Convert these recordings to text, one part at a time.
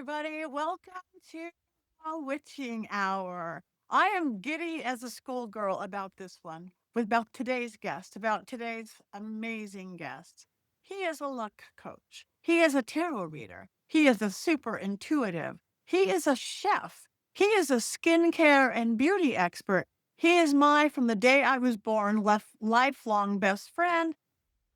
everybody. Welcome to a witching hour. I am giddy as a schoolgirl about this one, with about today's guest, about today's amazing guest. He is a luck coach. He is a tarot reader. He is a super intuitive. He is a chef. He is a skincare and beauty expert. He is my, from the day I was born, lifelong best friend.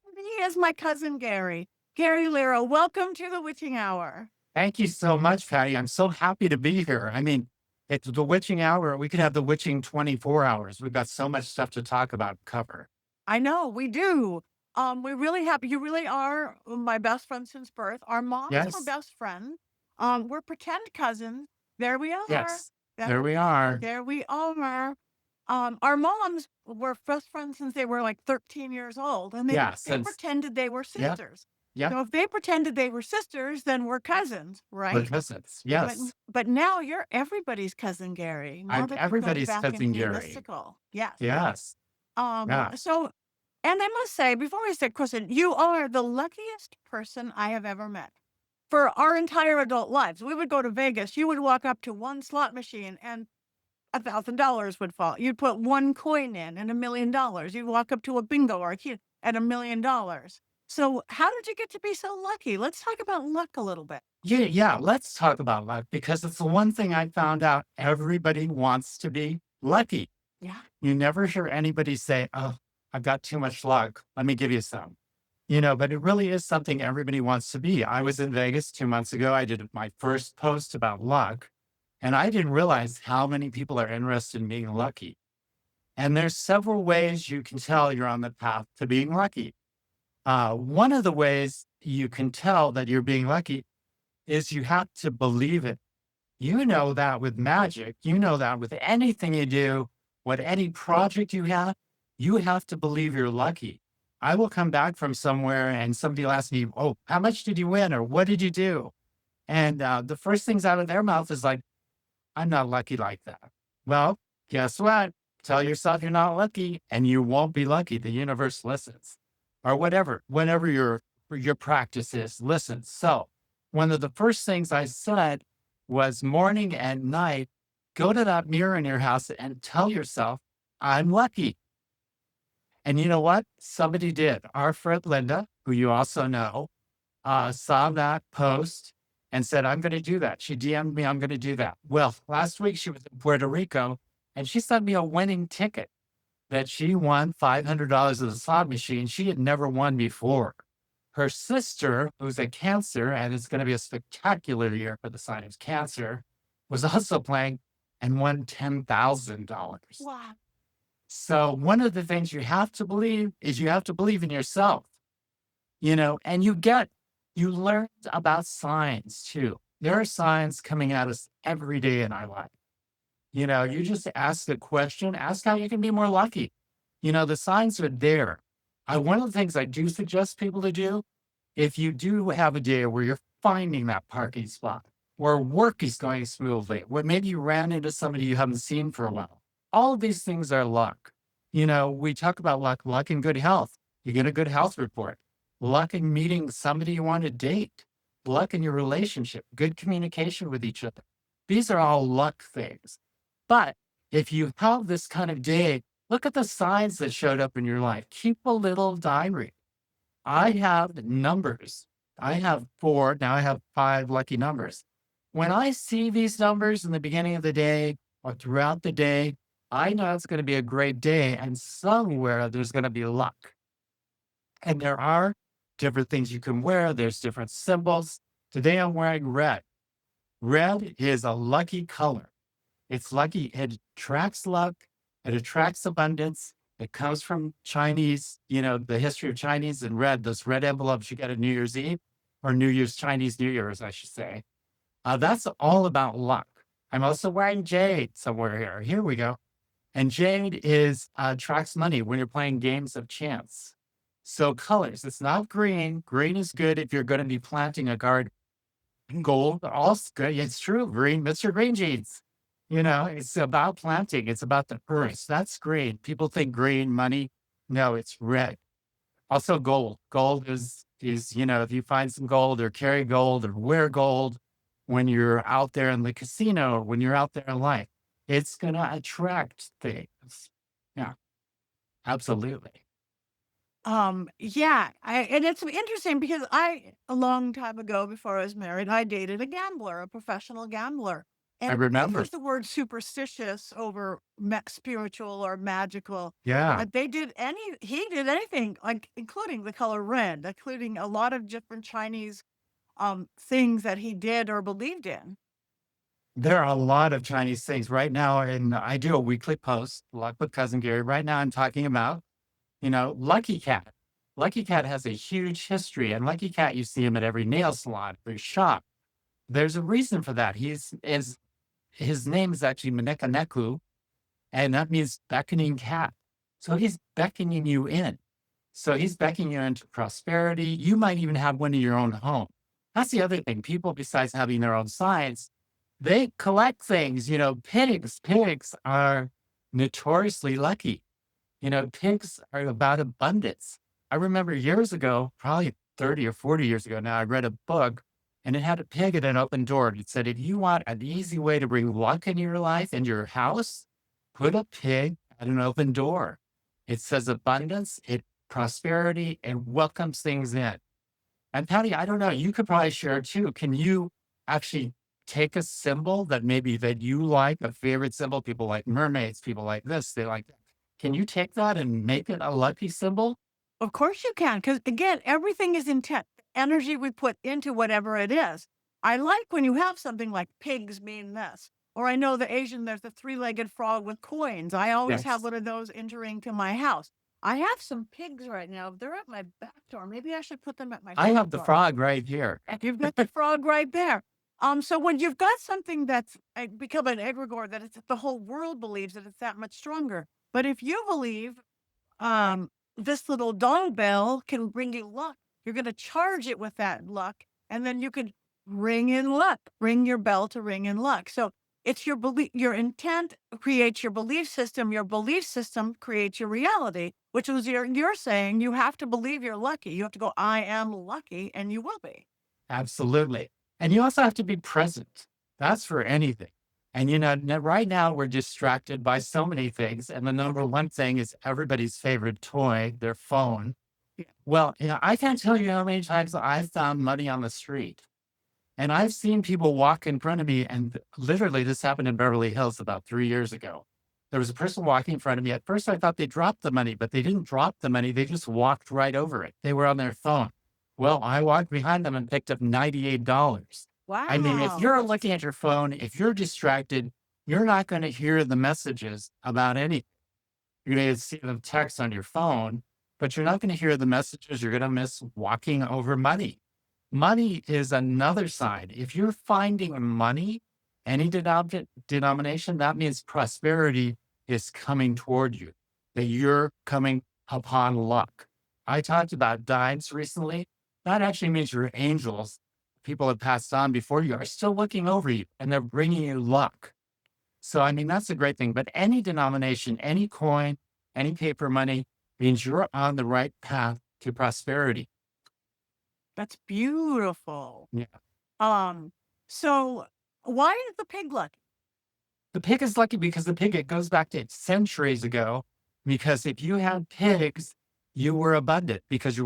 And he is my cousin Gary. Gary Lira, welcome to the witching hour. Thank you so much, Patty. I'm so happy to be here. I mean, it's the witching hour. We could have the witching 24 hours. We've got so much stuff to talk about, cover. I know we do. We really happy. You really are my best friend since birth. Our moms were Yes. best friends. We're pretend cousins. There we are. Yes. That, There we are. there we are. Our moms were best friends since they were like 13 years old, and Yeah. they Since, pretended they were yep. sisters. Yep. So if they pretended they were sisters, then we're cousins, We're right? cousins. But Yes. but now you're everybody's cousin Gary. Now I'm that we're going everybody's back cousin into Gary. mystical, yes. Yes. Yeah. So, and I must say, before I say question, you are the luckiest person I have ever met. For our entire adult lives, we would go to Vegas. You would walk up to one slot machine and $1,000 would fall. You'd put one coin in and $1,000,000. You'd walk up to a bingo or a key at $1,000,000. So, how did you get to be so lucky? Let's talk about luck a little bit. Yeah. Let's talk about luck because it's the one thing I found out everybody wants to be lucky. Yeah. You never hear anybody say, "Oh, I've got too much luck. Let me give you some." But it really is something everybody wants to be. I was in Vegas 2 months ago. I did my first post about luck, and I didn't realize how many people are interested in being lucky. And there's several ways you can tell you're on the path to being lucky. One of the ways you can tell that you're being lucky is you have to believe it. You know that with magic, you know that with anything you do, with any project you have to believe you're lucky. I will come back from somewhere and somebody will ask me, "Oh, how much did you win?" or "What did you do?" And the first things out of their mouth is like, "I'm not lucky like that." Well, guess what? Tell yourself you're not lucky and you won't be lucky. The universe listens or whatever your practice is, listen. So one of the first things I said was morning and night, go to that mirror in your house and tell yourself, "I'm lucky." And you know what? Somebody did. Our friend Linda, who you also know, saw that post and said, "I'm going to do that." She DM'd me, "I'm going to do that." Well, last week she was in Puerto Rico and she sent me a winning ticket that she won $500 of the slot machine. She had never won before. Her sister, who's a Cancer, and it's going to be a spectacular year for the sign of Cancer, was also playing and won $10,000. Wow. So one of the things you have to believe is you have to believe in yourself, and you learn about signs too. There are signs coming at us every day in our life. You just ask the question, ask how you can be more lucky. The signs are there. One of the things I do suggest people to do, if you do have a day where you're finding that parking spot, where work is going smoothly, where maybe you ran into somebody you haven't seen for a while, all of these things are luck. We talk about luck and good health. You get a good health report. Luck in meeting somebody you want to date. Luck in your relationship. Good communication with each other. These are all luck things. But if you have this kind of day, look at the signs that showed up in your life. Keep a little diary. I have numbers. I have 4. Now I have 5 lucky numbers. When I see these numbers in the beginning of the day or throughout the day, I know it's going to be a great day and somewhere there's going to be luck. And there are different things you can wear. There's different symbols. Today I'm wearing red. Red is a lucky color. It's lucky. It attracts luck. It attracts abundance. It comes from Chinese, the history of Chinese and red, those red envelopes you get at New Year's Eve or Chinese New Year's, I should say. That's all about luck. I'm also wearing jade somewhere here. Here we go. And jade attracts money when you're playing games of chance. So colors, it's not green. Green is good if you're going to be planting a garden. Gold, also good. It's true. Green, Mr. Green Jeans. It's about planting. It's about the earth. That's green. People think green, money. No, it's red. Also gold. Gold is if you find some gold or carry gold or wear gold, when you're out there in the casino, when you're out there in life. It's gonna attract things. Yeah, absolutely. Yeah, and it's interesting because a long time ago before I was married, I dated a gambler, a professional gambler. I And they remember. use the word superstitious over spiritual or magical. Yeah. He did anything, like including the color red, including a lot of different Chinese things that he did or believed in. There are a lot of Chinese things right now, and I do a weekly post, Luck with Cousin Gary. Right now, I'm talking about, Lucky Cat. Lucky Cat has a huge history, and Lucky Cat, you see him at every nail salon, every shop. There's a reason for that. His name is actually Manekaneku, and that means beckoning cat. So he's beckoning you in. So he's beckoning you into prosperity. You might even have one in your own home. That's the other thing. People, besides having their own signs, they collect things. Pigs. Pigs are notoriously lucky. Pigs are about abundance. I remember years ago, probably 30 or 40 years ago now, I read a book and it had a pig at an open door. It said, if you want an easy way to bring luck into your life and your house, put a pig at an open door. It says abundance, prosperity, and welcomes things in. And Patty, I don't know, you could probably share too. Can you actually take a symbol that maybe that you like, a favorite symbol? People like mermaids, people like this, they like that. Can you take that and make it a lucky symbol? Of course you can, because again, everything is intent. Energy we put into whatever it is. I like when you have something like pigs mean this, or I know there's a three-legged frog with coins. I always have Yes. one of those entering to my house. I have some pigs right now. They're at my back door. Maybe I should put them at my I front have the door. frog right here. You've got the frog right there. So when you've got something that's become an egregore that the whole world believes that it's that much stronger. But if you believe this little dong bell can bring you luck. You're gonna charge it with that luck, and then you could ring in luck. Ring your bell to ring in luck. So it's your intent creates your belief system creates your reality, which was you're saying you have to believe you're lucky. You have to go, I am lucky, and you will be. Absolutely. And you also have to be present. That's for anything. And right now we're distracted by so many things. And the number one thing is everybody's favorite toy, their phone. Well, I can't tell you how many times I've found money on the street. And I've seen people walk in front of me, and literally this happened in Beverly Hills about 3 years ago. There was a person walking in front of me. At first, I thought they dropped the money, but they didn't drop the money. They just walked right over it. They were on their phone. Well, I walked behind them and picked up $98. I mean, if Wow. you're looking at your phone, if you're distracted, you're not going to hear the messages about anything. You're going to see the text on your phone, but you're not going to hear the messages. You're going to miss walking over money. Money is another side. If you're finding money, any denomination, that means prosperity is coming toward you, that you're coming upon luck. I talked about dimes recently. That actually means your angels, people that passed on before you, are still looking over you and they're bringing you luck. So, I mean, that's a great thing. But any denomination, any coin, any paper money means you're on the right path to prosperity. That's beautiful. Yeah. Um, so why is the pig lucky? The pig is lucky because the pig, it goes back to centuries ago. Because if you had pigs, you were abundant because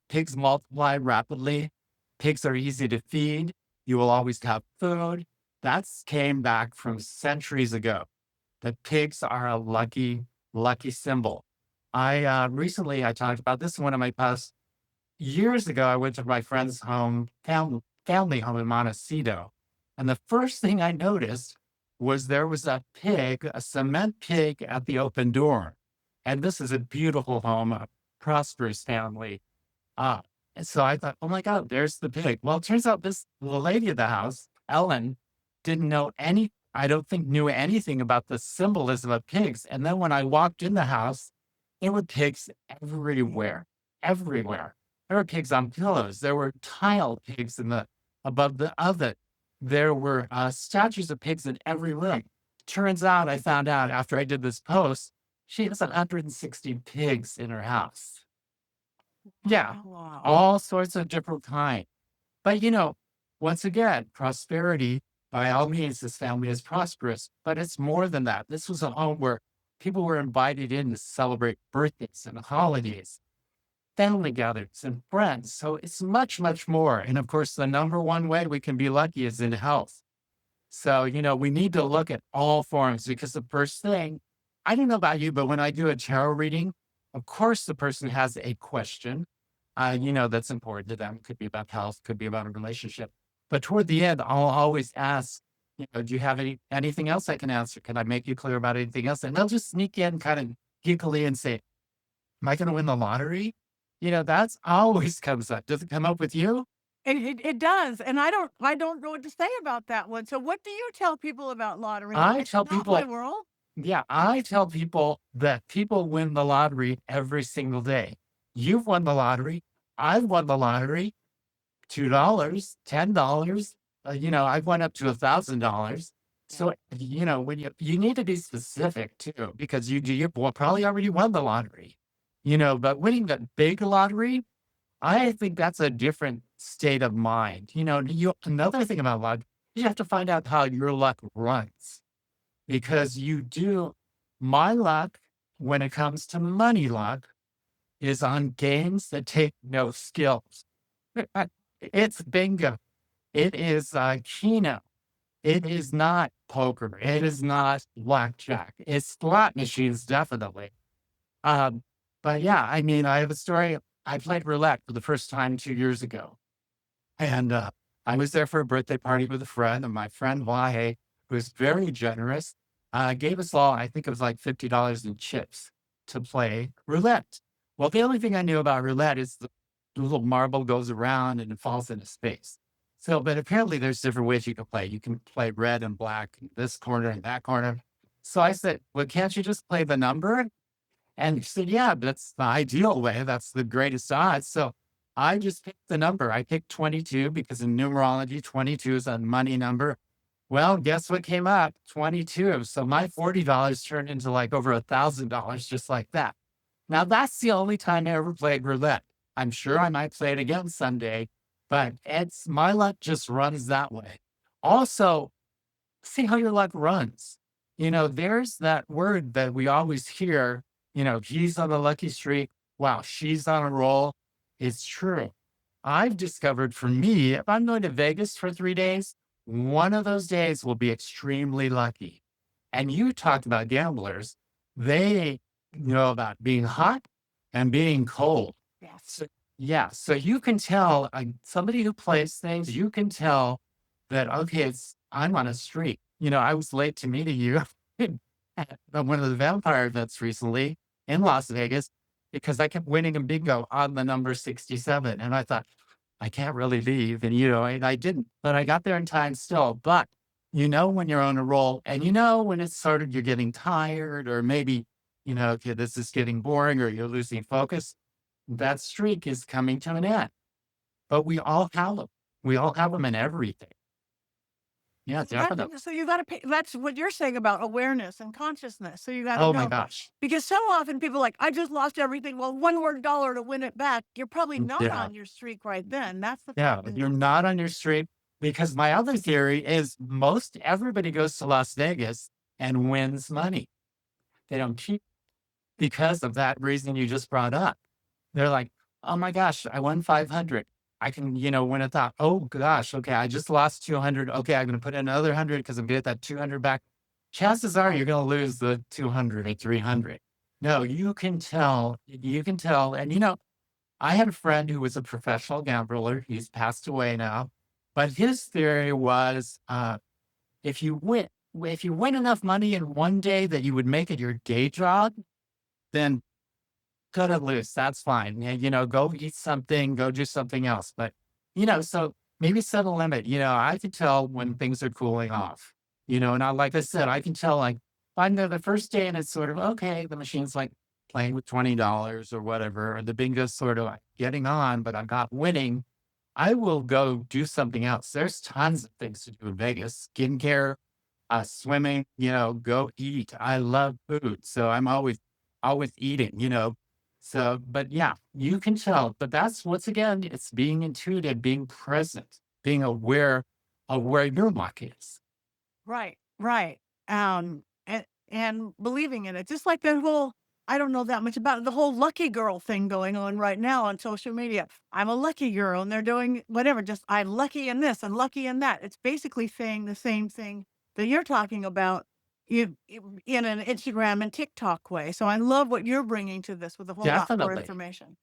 pigs multiply rapidly. Pigs are easy to feed. You will always have food. That's came back from centuries ago. The pigs are a lucky, lucky symbol. I talked about this in one of my posts. Years ago, I went to my friend's home, family home in Montecito. And the first thing I noticed was there was a pig, a cement pig at the open door. And this is a beautiful home, a prosperous family. Ah, and so I thought, oh my God, there's the pig. Well, it turns out the lady of the house, Ellen, didn't know I don't think knew anything about the symbolism of pigs. And then when I walked in the house, there were pigs everywhere, everywhere. There were pigs on pillows. There were tile pigs above the oven. There were statues of pigs in every room. Turns out, I found out after I did this post, she has 160 pigs in her house. Yeah, Wow. all sorts of different kind. But, once again, prosperity, by all means, this family is prosperous, but it's more than that. This was a home where people were invited in to celebrate birthdays and holidays, family gatherings, and friends. So it's much, much more. And of course, the number one way we can be lucky is in health. So, we need to look at all forms because the first thing, I don't know about you, but when I do a tarot reading, of course, the person has a question, that's important to them. Could be about health, could be about a relationship. But toward the end, I'll always ask, do you have anything else I can answer? Can I make you clear about anything else? And they'll just sneak in kind of giggly and say, am I going to win the lottery? That's always comes up. Does it come up with you? It does, and I don't know what to say about that one. So what do you tell people about lottery? I It's tell not my people world. Yeah, I tell people that people win the lottery every single day. You've won the lottery. I've won the lottery. $2, $10. I've won up to $1,000. Yeah. So, when you need to be specific too, because you probably already won the lottery. But winning the big lottery, I think that's a different state of mind. Another thing about luck, you have to find out how your luck runs because you do my luck when it comes to money luck is on games that take no skills. It's bingo. It is Keno. It is not poker. It is not blackjack. It's slot machines, definitely. Um, but yeah, I mean, I have a story. I played roulette for the first time 2 years ago. And I was there for a birthday party with a friend, and my friend Wahe, who was very generous, gave us all, I think it was like $50 in chips to play roulette. Well, the only thing I knew about roulette is the little marble goes around and it falls into space. So, but apparently there's different ways you can play. You can play red and black, in this corner and that corner. So I said, well, can't you just play the number? And he said, yeah, that's the ideal way. That's the greatest odds. So I just picked the number. I picked 22 because in numerology, 22 is a money number. Well, guess what came up? 22. So my $40 turned into like over $1,000 just like that. Now that's the only time I ever played roulette. I'm sure I might play it again someday, but it's my luck just runs that way. Also, see how your luck runs. There's that word that we always hear, he's on a lucky streak. Wow, she's on a roll. It's true. I've discovered for me, if I'm going to Vegas for 3 days, one of those days will be extremely lucky. And you talked about gamblers. They know about being hot and being cold. Yes. So, yeah. So you can tell somebody who plays things, you can tell that, okay, I'm on a streak. I was late to meeting you at one of the vampire events recently in Las Vegas because I kept winning a bingo on the number 67. And I thought, I can't really leave. And I didn't, but I got there in time still. But when you're on a roll and when it's sort of you're getting tired or maybe, okay, this is getting boring or you're losing focus, that streak is coming to an end. But we all have them. We all have them in everything. Yeah, definitely. So you gotta pay that's what you're saying about awareness and consciousness. So you gotta Oh my know. gosh. Because so often people are like, I just lost everything. Well, one more dollar to win it back. You're probably not Yeah. on your streak right then. That's the Yeah. thing. You're not on your streak because my other theory is most everybody goes to Las Vegas and wins money. They don't keep because of that reason you just brought up. They're like, "Oh my gosh, I won 500. I can, win a thought. Oh gosh, okay, I just lost 200. Okay, I'm gonna put in another 100 because I'm gonna get that 200 back." Chances are you're gonna lose the 200 or 300. No, you can tell. And I had a friend who was a professional gambler. He's passed away now, but his theory was, if you win, if you win enough money in one day that you would make it your day job, then cut it loose. That's fine. Yeah, go eat something, go do something else. But, so maybe set a limit. I can tell when things are cooling off, and like I said, I can tell like if I'm there the first day and it's sort of okay, the machine's like playing with $20 or whatever, or the bingo's sort of like getting on, but I'm not winning. I will go do something else. There's tons of things to do in Vegas, skincare, swimming, go eat. I love food. So I'm always eating. So, but yeah, you can tell. But that's once again, it's being intuitive, being present. being aware of where your luck is. Right, right. And believing in it. Just like that whole I don't know that much about the whole lucky girl thing going on right now on social media. I'm a lucky girl and they're doing whatever, just I'm lucky in this and lucky in that. It's basically saying the same thing that you're talking about in an Instagram and TikTok way. So I love what you're bringing to this with a whole lot more Definitely. information.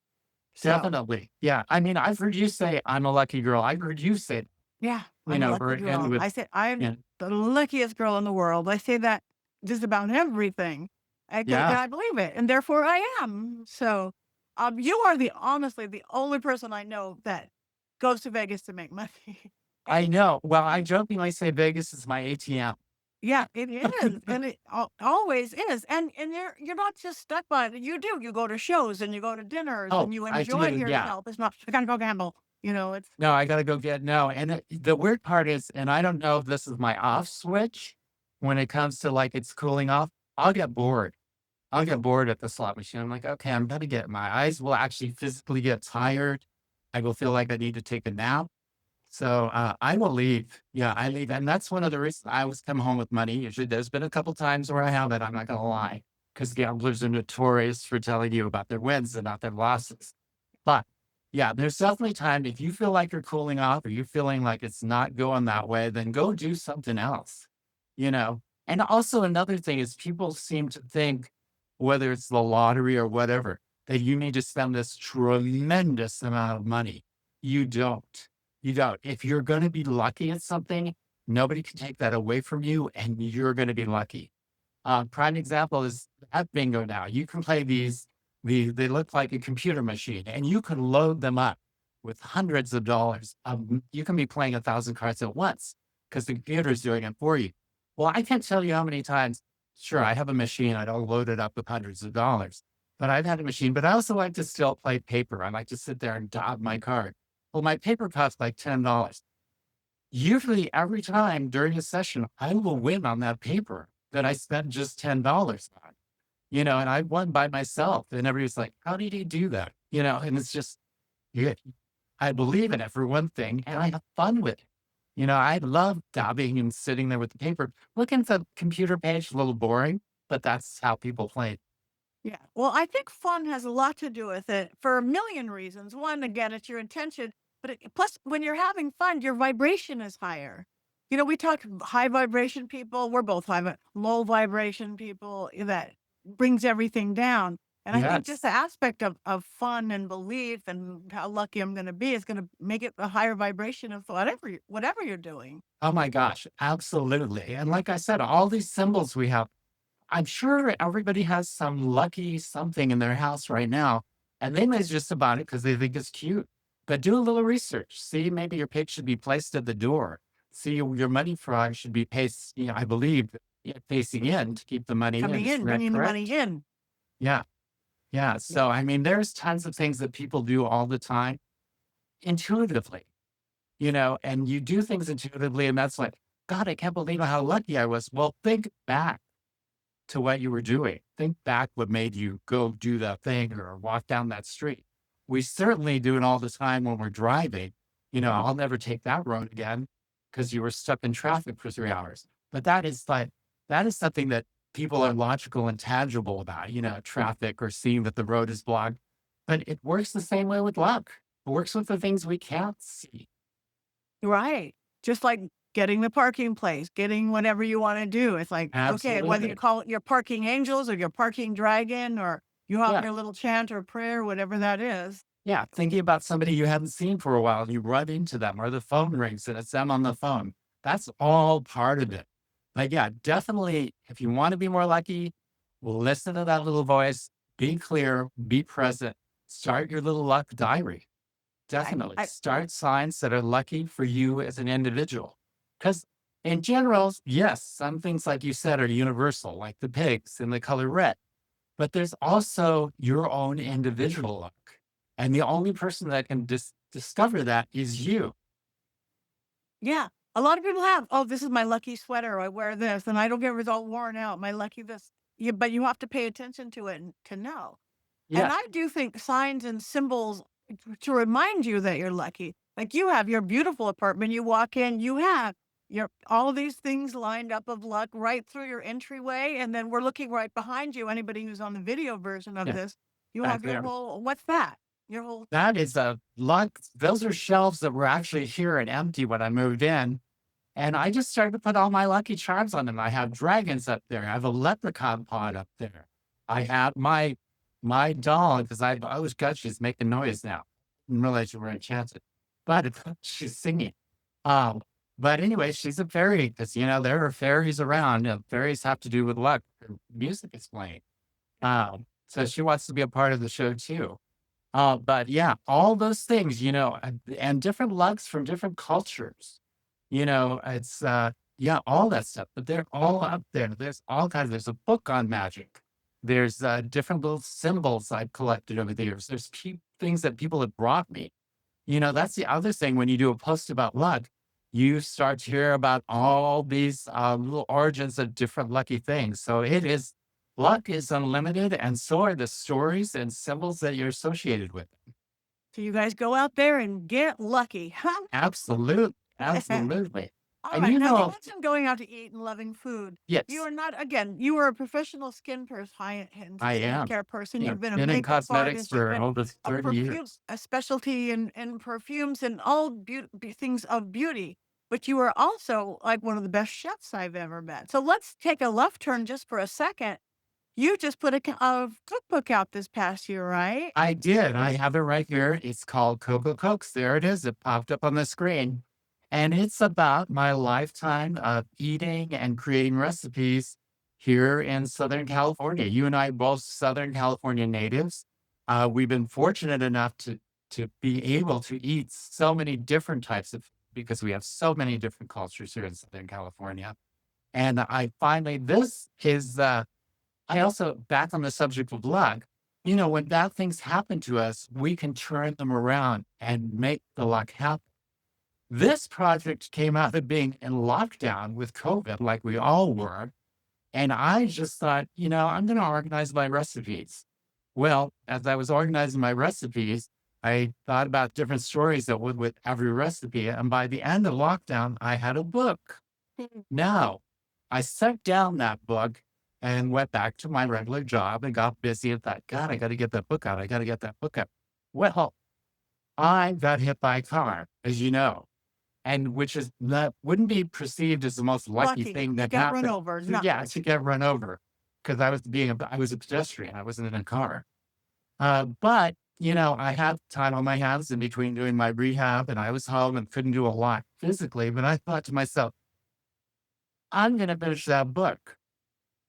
So, Definitely. Yeah. I mean, I've heard you say, I'm a lucky girl. I've heard you say, yeah, I'm a lucky and girl. with, I said, "I'm yeah, the luckiest girl in the world." I say that just about everything, and yeah, I believe it, and therefore I am. So, you are the honestly, the only person I know that goes to Vegas to make money. I And know. Well, I jokingly say Vegas is my ATM. yeah, it is, and it always is, and you're not just stuck by it. You do, you go to shows, and you go to dinners, Oh, and you I enjoy do. Yeah. yourself. It's not, "I gotta go gamble," it's No, I gotta go get no, and the weird part is, and I don't know if this is my off switch when it comes to, like, it's cooling off, I'll get bored. I'll get bored at the slot machine. I'm like, "Okay, I'm gonna get" my eyes will actually physically get tired. I will feel like I need to take a nap. So, I will leave. Yeah, I leave, and that's one of the reasons I always come home with money. Usually, there's been a couple times where I haven't, I'm not gonna lie, because gamblers are notorious for telling you about their wins and not their losses. But, yeah, there's definitely time if you feel like you're cooling off or you're feeling like it's not going that way, then go do something else, you know? And also another thing is people seem to think, whether it's the lottery or whatever, that you need to spend this tremendous amount of money. You don't. You don't. If you're gonna be lucky at something, nobody can take that away from you, and you're gonna be lucky. Prime example is at bingo now. You can play they look like a computer machine, and you can load them up with hundreds of dollars. You can be playing 1,000 cards at once because the computer's doing it for you. Well, I can't tell you how many times. Sure, I have a machine. I don't load it up with hundreds of dollars, but I've had a machine. But I also like to still play paper. I like to sit there and dab my card. Well, my paper costs like $10. Usually, every time during a session, I will win on that paper that I spent just $10 on, and I won by myself. And everybody's like, how did he do that? And it's just, yeah, I believe in it for one thing, and I have fun with it. I love dabbing and sitting there with the paper. Looking at the computer page, a little boring, but that's how people play. yeah. Well, I think fun has a lot to do with it for a million reasons. One, again, it's your intention, but plus, when you're having fun, your vibration is higher. We talk high vibration people. We're both low vibration people that brings everything down. And I think just Yes. the aspect of fun and belief and how lucky I'm going to be is going to make it a higher vibration of whatever you're doing. Oh my gosh, absolutely. And like I said, all these symbols we have, I'm sure everybody has some lucky something in their house right now, and they may just about it because they think it's cute. But do a little research. See, maybe your pig should be placed at the door. See, your money frog should be placed, I believe, facing in to keep the money in. Coming Isn't in, that bringing the money correct? in. Yeah. Yeah. Yeah. So, I mean, there's tons of things that people do all the time intuitively, and you do things intuitively, and that's like, God, I can't believe how lucky I was. Well, think back to what you were doing. Think back what made you go do that thing or walk down that street. We certainly do it all the time when we're driving. I'll never take that road again because you were stuck in traffic for 3 hours. But that is something that people are logical and tangible about, traffic or seeing that the road is blocked. But it works the same way with luck. It works with the things we can't see. Right. Just like getting the parking place, getting whatever you wanna do. It's like, okay, whether you Absolutely. call it your parking angels or your parking dragon or you have Yeah. your little chant or prayer, whatever that is. Yeah, thinking about somebody you haven't seen for a while, and you run into them, or the phone rings and it's them on the phone. That's all part of it. But yeah, definitely, if you want to be more lucky, listen to that little voice, be clear, be present, start your little luck diary. Definitely I start signs that are lucky for you as an individual. Because in general, yes, some things, like you said, are universal, like the pigs and the color red. But there's also your own individual luck. And the only person that can discover that is you. yeah, a lot of people have, "Oh, this is my lucky sweater. I wear this, and I don't get it all worn out. My lucky this." But you have to pay attention to it and to know. And Yeah. I do think signs and symbols to remind you that you're lucky Like you have your beautiful apartment, you walk in, you have your all these things lined up of luck right through your entryway, and then we're looking right behind you. Anybody who's on the video version of Yeah, this, you back have your there. whole what's that? Your whole That is a lot. Those are shelves that were actually here and empty when I moved in. And I just started to put all my Lucky Charms on them. I have dragons up there. I have a leprechaun pod up there. I have my doll because I always got she's making noise now. Didn't realize you were enchanted, but she's singing. Um, but anyway, she's a fairy because there are fairies around. Fairies have to do with luck. Music is playing. So she wants to be a part of the show too. But yeah, all those things, and different lugs from different cultures. It's yeah, all that stuff, but they're all up there. There's all kinds. There's a book on magic. There's different little symbols I've collected over the years. There's things that people have brought me. That's the other thing when you do a post about luck, you start to hear about all these little origins of different lucky things. So luck is unlimited, and so are the stories and symbols that you're associated with. so you guys go out there and get lucky. Absolute, absolutely. All And right. Now you mentioned going out to eat and loving food. You yes, are not again, you were a professional high-end I am. skincare person. You've been a Been in makeup cosmetics artist. You've for been over a 30 years. specialty in perfumes and all things of beauty. But you are also like one of the best chefs I've ever met. So let's take a left turn just for a second. You just put a cookbook out this past year, right? I did. I have it right here. It's called Coco Cooks. There it is. It popped up on the screen. And it's about my lifetime of eating and creating recipes here in Southern California. You and I are both Southern California natives. We've been fortunate enough to be able to eat so many different types of because we have so many different cultures here in Southern California. And this is I also, back on the subject of luck, when bad things happen to us, we can turn them around and make the luck happen. This project came out of being in lockdown with COVID, like we all were. And I just thought, I'm going to organize my recipes. Well, as I was organizing my recipes, I thought about different stories that would with every recipe. And by the end of lockdown, I had a book. Now, I set down that book and went back to my regular job and got busy and thought, God, I got to get that book out. I got to get that book out. Well, I got hit by a car, as you know, and which is that wouldn't be perceived as the most lucky Lucky. thing You that got run happened. over. So, No. yeah, to get run over because I was a pedestrian. I wasn't in a car. But I had time on my hands in between doing my rehab, and I was home and couldn't do a lot physically. But I thought to myself, I'm going to finish that book.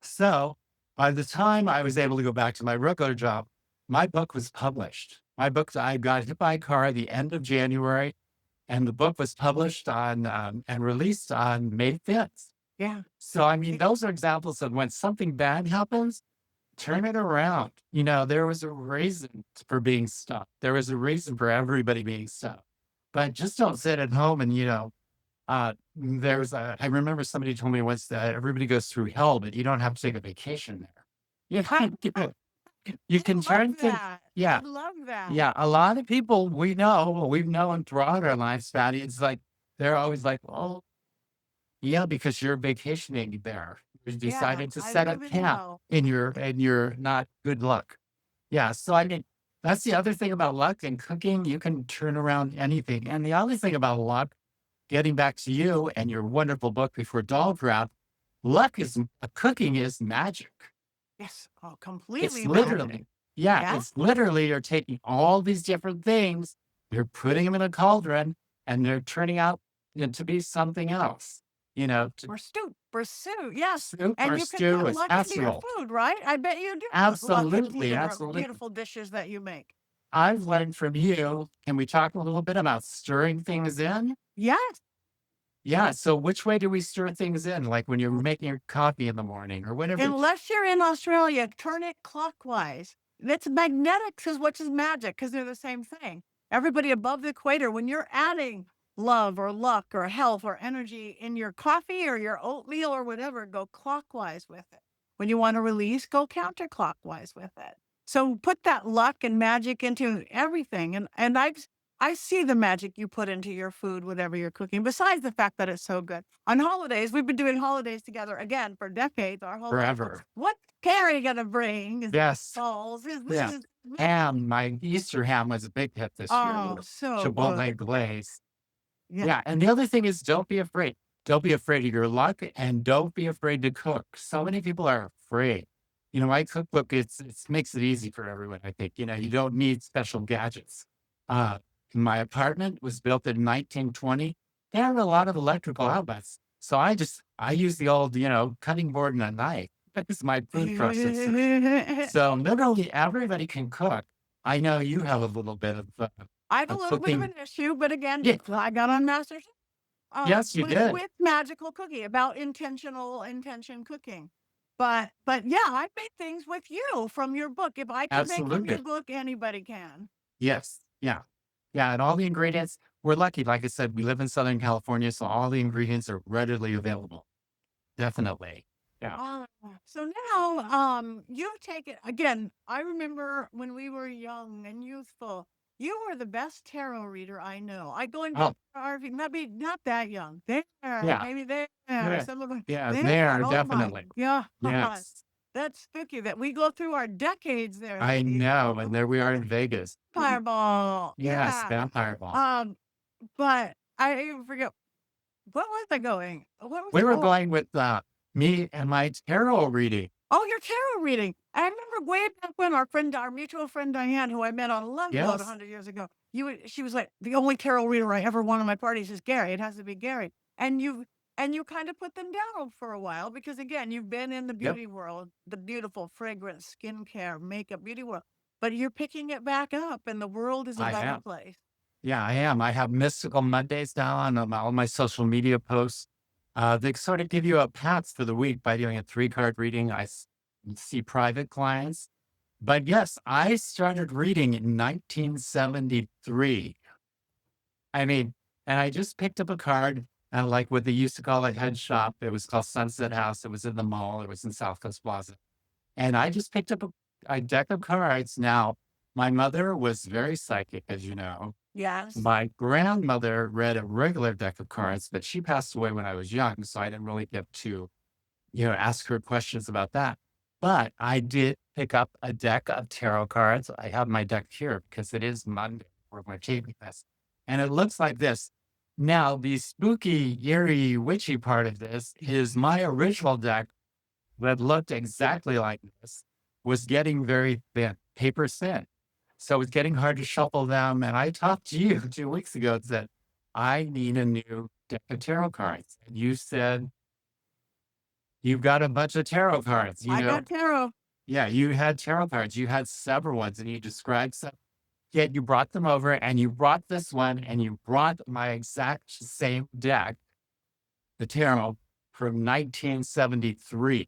So by the time I was able to go back to my regular job, my book was published. I got hit by a car at the end of January, and the book was published on and released on May 5th. Yeah. So, I mean, those are examples of when something bad happens, turn it around. There was a reason for being stuck. There was a reason for everybody being stuck. But just don't sit at home and, I remember somebody told me once that everybody goes through hell, but you don't have to take a vacation there. You I can love turn things, that. I yeah, love that. yeah. A lot of people we've known throughout our lives, Patty, it's like, they're always like, oh, yeah, because you're vacationing there. You Yeah, decided to I set live up in camp hell. and you're not good luck. Yeah. So, I mean, that's the other thing about luck and cooking. You can turn around anything. And the other thing about luck, getting back to you and your wonderful book before dog crap, cooking is magic. Yes. Oh, It's completely magic. literally, yeah, Yeah. it's literally you're taking all these different things, you're putting them in a cauldron, and they're turning out to be something else. To For stew. Yes. soup And or you can stew put or luck into your casserole. food, right? I bet you do put luck into Absolutely, your absolutely. beautiful dishes that you make. I've learned from you. Can we talk a little bit about stirring things in? Yes. Yeah. So, which way do we stir things in? Like when you're making your coffee in the morning or whatever. Unless you're in Australia, turn it clockwise. It's magnetics is which is magic because they're the same thing. Everybody above the equator, when you're adding love or luck or health or energy in your coffee or your oatmeal or whatever, go clockwise with it. When you want to release, go counterclockwise with it. So put that luck and magic into everything. And I see the magic you put into your food, whatever you're cooking, besides the fact that it's so good. On holidays, we've been doing holidays together again for decades, our whole life. forever. What Carrie gonna bring is Yes. balls. Yeah. Ham, my Easter ham was a big hit this year Oh, with so Chipotle good. glaze. Yeah. Yeah, and the other thing is don't be afraid. Don't be afraid of your luck and don't be afraid to cook. So many people are afraid. My cookbook, it's makes it easy for everyone, I think. You don't need special gadgets. Uh, my apartment was built in 1920. There are a lot of electrical outlets. So I use the old, cutting board and a knife. That's my food processor. So literally everybody can cook. I know you have a little bit I have a of little bit of cooking. an issue, but again, Yeah. I got on Masters Yes, you did. with magical cooking about intentional intention cooking. But yeah, I made things with you from your book. If I could make from your Absolutely. book, anybody can. Yes. Yeah. Yeah, and all the ingredients we're lucky, like I said, we live in Southern California, so all the ingredients are readily available. Definitely. Yeah. Ah, so now, you take it again. I remember when we were young and youthful, you were the best tarot reader I know. I going back Oh, to RV, maybe not that young. There, yeah. maybe there, Yeah. some of them Yeah, there. there, Oh my definitely. God, Yes. that's spooky that we go through our decades there. I Lady. know, and there we are in Vegas. Fireball, Yes, yeah. vampire ball. But I even forget what was I going? What was We were oh going with, me and my tarot reading. Oh, your tarot reading. I remember way back when our mutual friend Diane, who I met on a Love Boat Yes. 100 years ago, she was like, the only tarot reader I ever want at my parties is Gary. It has to be Gary. And you kind of put them down for a while because again, you've been in the Yep. beauty world, the beautiful fragrance, skincare, makeup, beauty world, but you're picking it back up and the world is a I better am. place. Yeah, I am. I have Mystical Mondays now on all my social media posts. They sort of give you a path for the week by doing a three-card reading. See private clients. But yes, I started reading in 1973. I mean, and I just picked up a card, like what they used to call a head shop. It was called Sunset House. It was in the mall. It was in South Coast Plaza. And I just picked up a deck of cards. Now, my mother was very psychic, as you know. Yes. My grandmother read a regular deck of cards, but she passed away when I was young, so I didn't really get to, ask her questions about that. But I did pick up a deck of tarot cards. I have my deck here because it is Monday for my taping this. And it looks like this. Now, the spooky, eerie, witchy part of this is my original deck that looked exactly like this was getting very thin, paper thin. So it's getting hard to shuffle them. And I talked to you 2 weeks ago and said, I need a new deck of tarot cards. And you said, you've got a bunch of tarot cards, I got tarot. Yeah, you had tarot cards. You had several ones and you described some. Yet you brought them over and you brought this one and you brought my exact same deck, the tarot from 1973,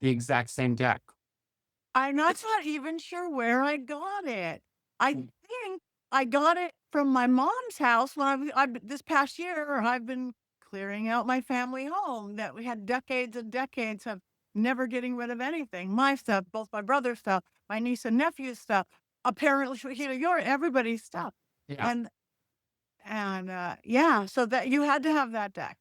the exact same deck. I'm not even sure where I got it. I think I got it from my mom's house when this past year, I've been clearing out my family home that we had decades and decades of never getting rid of anything. My stuff, both my brother's stuff, my niece and nephew's stuff, apparently, your everybody's stuff. Yeah. And yeah, so that you had to have that deck.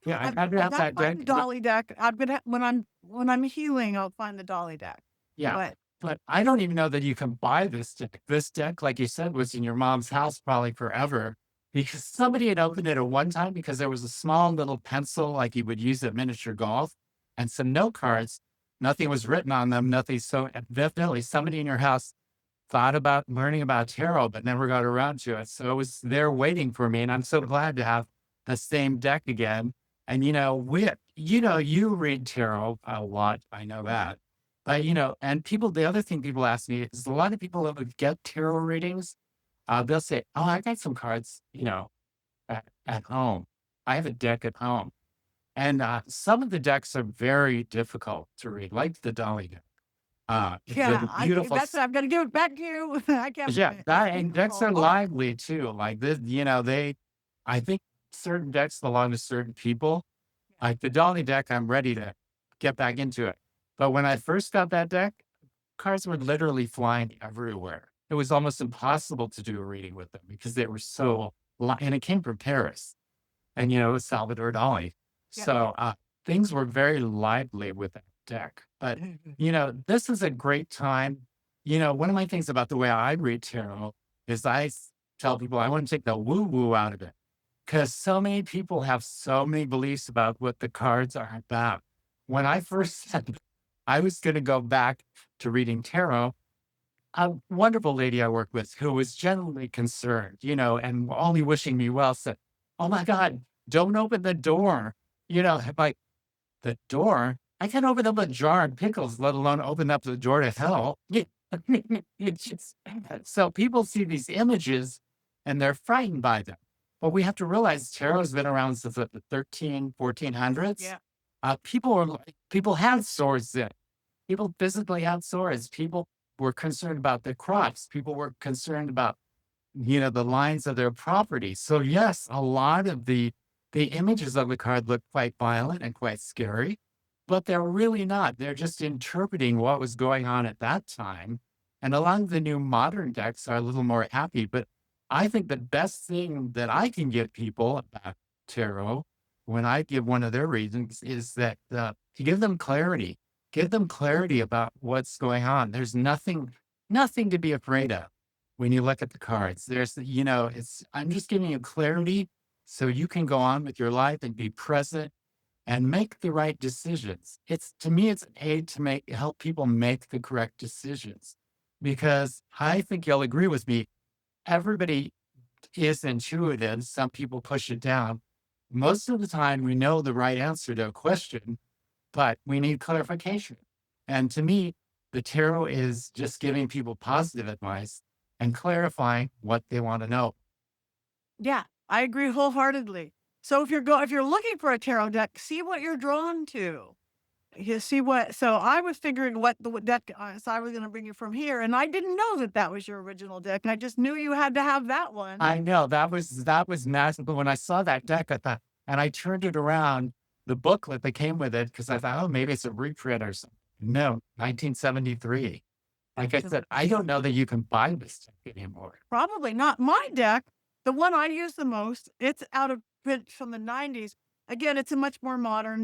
Yeah, I I've had to I have gotta that find deck. the dolly deck. I'm gonna when I'm healing, I'll find the dolly deck. Yeah, But but I don't even know that you can buy this deck. This deck, like you said, was in your mom's house probably forever because somebody had opened it at one time because there was a small little pencil like you would use at miniature golf and some note cards. Nothing was written on them, nothing. So definitely somebody in your house thought about learning about tarot, but never got around to it. So it was there waiting for me. And I'm so glad to have the same deck again. And, you read tarot a lot. I know that. But, and the other thing people ask me is a lot of people that would get tarot readings, they'll say, oh, I got some cards, at home. I have a deck at home. And some of the decks are very difficult to read, like the Dolly deck. yeah, The beautiful that's I'm gonna give it back to you. I can't. yeah, It's that and decks beautiful. are Oh, lively too. Like this, I think certain decks belong to certain people. Like the Dolly deck, I'm ready to get back into it. But when I first got that deck, cards were literally flying everywhere. it was almost impossible to do a reading with them because they were so and it came from Paris and, Salvador Dali. Yeah. So, things were very lively with that deck. But, this is a great time. One of my things about the way I read tarot is tell people I want to take the woo woo out of it because so many people have so many beliefs about what the cards are about. When I first said I was going to go back to reading tarot, a wonderful lady I worked with who was genuinely concerned, and only wishing me well said, "Oh my God, don't open the door." I'm like, the door? I can't open up a jar of pickles, let alone open up the door to hell. It's just, so people see these images and they're frightened by them. But we have to realize tarot's been around since the 1400s. Yeah. People had swords then. People physically had swords. People were concerned about their crops. People were concerned about, the lines of their property. So yes, a lot of the images of the card look quite violent and quite scary, but they're really not. They're just interpreting what was going on at that time. And a lot of the new modern decks are a little more happy. But I think the best thing that I can give people about tarot when I give one of their readings is that to give them clarity. Give them clarity about what's going on. There's nothing to be afraid of when you look at the cards. I'm just giving you clarity so you can go on with your life and be present and make the right decisions. To me, it's an aid to help people make the correct decisions. Because I think you'll agree with me, everybody is intuitive. Some people push it down. Most of the time, we know the right answer to a question, but we need clarification. And to me, the tarot is just giving people positive advice and clarifying what they want to know. Yeah, I agree wholeheartedly. So if you're looking for a tarot deck, see what you're drawn to. You see what so I was figuring what deck, so I was gonna bring you from here, and I didn't know that that was your original deck, and I just knew you had to have that one. I know that was massive. But when I saw that deck, I thought, and I turned it around, the booklet that came with it, because I thought, oh, maybe it's a reprint or something. No, 1973. Like I So said, I don't know that you can buy this deck anymore. probably not my deck. The one I use the most, it's out of print from the '90s. Again, it's a much more modern,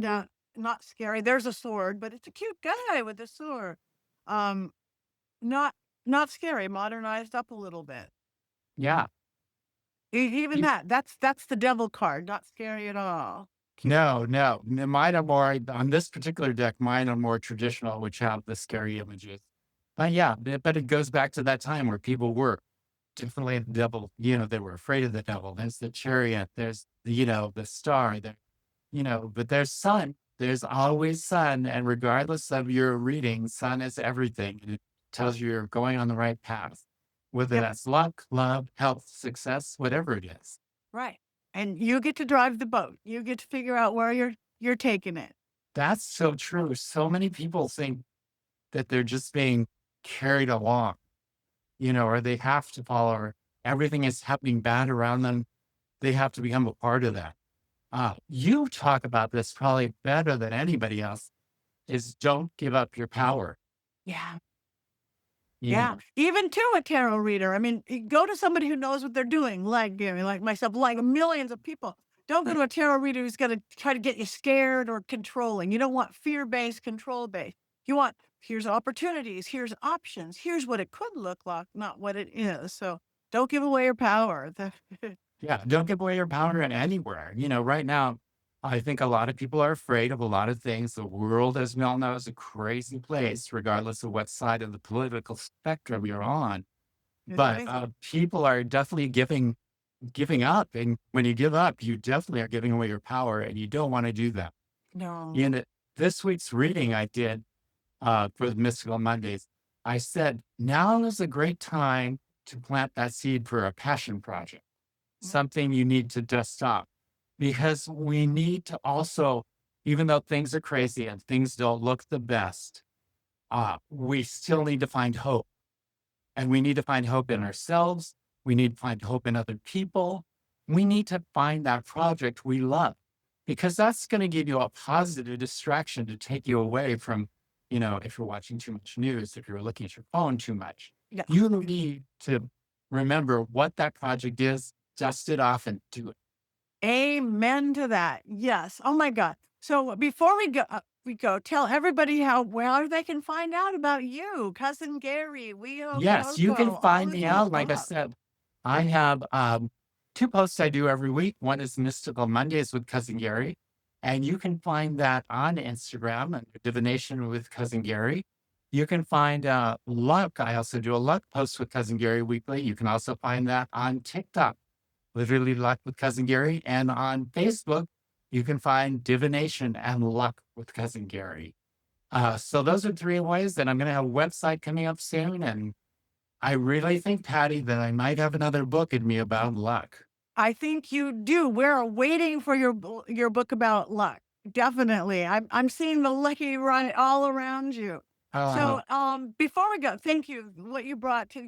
not scary. There's a sword, but it's a cute guy with a sword. Um, not not scary, modernized up a little bit. Yeah. Even that's the devil card, not scary at all. Cute. No, no. Mine are more on this particular deck, mine are more traditional, which have the scary images. But yeah, but it goes back to that time where people were definitely the devil, they were afraid of the devil. There's the chariot, there's the star, but there's sun. There's always sun. And regardless of your reading, sun is everything. And it tells you you're going on the right path, whether Yep, that's luck, love, health, success, whatever it is. right. And you get to drive the boat. You get to figure out where you're taking it. That's so true. So many people think that they're just being carried along, or they have to follow, or everything is happening bad around them. They have to become a part of that. You talk about this probably better than anybody else is don't give up your power. Yeah. You Yeah, know, even to a tarot reader. I mean, go to somebody who knows what they're doing, like you know, like myself, like millions of people. Don't go to a tarot reader who's going to try to get you scared or controlling. You don't want fear-based, control-based. You want here's opportunities, here's options, here's what it could look like, not what it is. So don't give away your power. yeah, don't give away your power anywhere. Right now, I think a lot of people are afraid of a lot of things. The world, as we all know, is a crazy place, regardless of what side of the political spectrum you're on. It's But crazy. people are definitely giving up, and when you give up, you definitely are giving away your power, and you don't want to do that. No. In this week's reading I did for the Mystical Mondays, I said, now is a great time to plant that seed for a passion project, Mm, something you need to dust off. Because we need to also, even though things are crazy and things don't look the best, we still need to find hope. And we need to find hope in ourselves. We need to find hope in other people. We need to find that project we love because that's going to give you a positive distraction to take you away from, if you're watching too much news, if you're looking at your phone too much. Yeah. You need to remember what that project is, dust it off, and do it. Amen to that. Yes. Oh my God. So before we go, tell everybody how where they can find out about you, cousin Gary, Weo, Yes, you can Coco, all find the me cool out. Like I stuff. said, I have 2 posts I do every week. One is Mystical Mondays with Cousin Gary, and you can find that on Instagram under Divination with Cousin Gary. You can find luck. I also do a luck post with Cousin Gary weekly. You can also find that on TikTok, literally luck with Cousin Gary, and on Facebook, you can find Divination and Luck with Cousin Gary. So those are 3 ways. And I'm going to have a website coming up soon, and I really think, Patty, that I might have another book in me about luck. I think you do. We're waiting for your book about luck. Definitely. I'm seeing the lucky run all around you. Uh, So before we go, thank you. What you brought to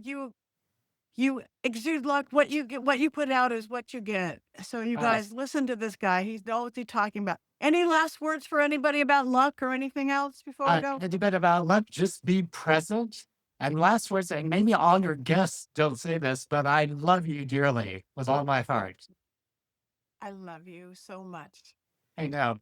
you exude luck. What you get, what you put out is what you get. So you uh, guys listen to this guy. He knows what he's talking about. Any last words for anybody about luck or anything else before we go? a bit about luck, just be present. And last words, and maybe all your guests don't say this, but I love you dearly with all my heart. I love you so much. I know.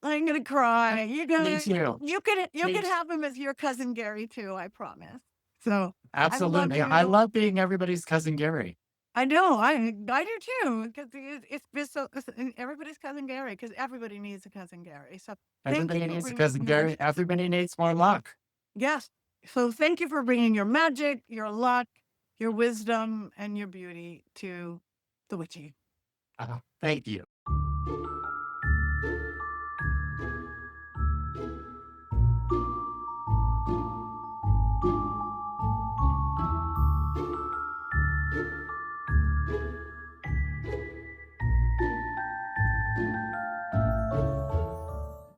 I'm gonna cry. You're Me gonna too. you Me can too. have him as your cousin Gary too, I promise. So, I love Absolutely. I you. love being everybody's cousin Gary. I know, I do too, because it's been so and everybody's cousin Gary, because everybody needs a cousin Gary. So, thank you Everybody for needs a bringing cousin your Gary. magic. Everybody needs more luck. Yes. So, thank you for bringing your magic, your luck, your wisdom, and your beauty to the witchy. Thank you.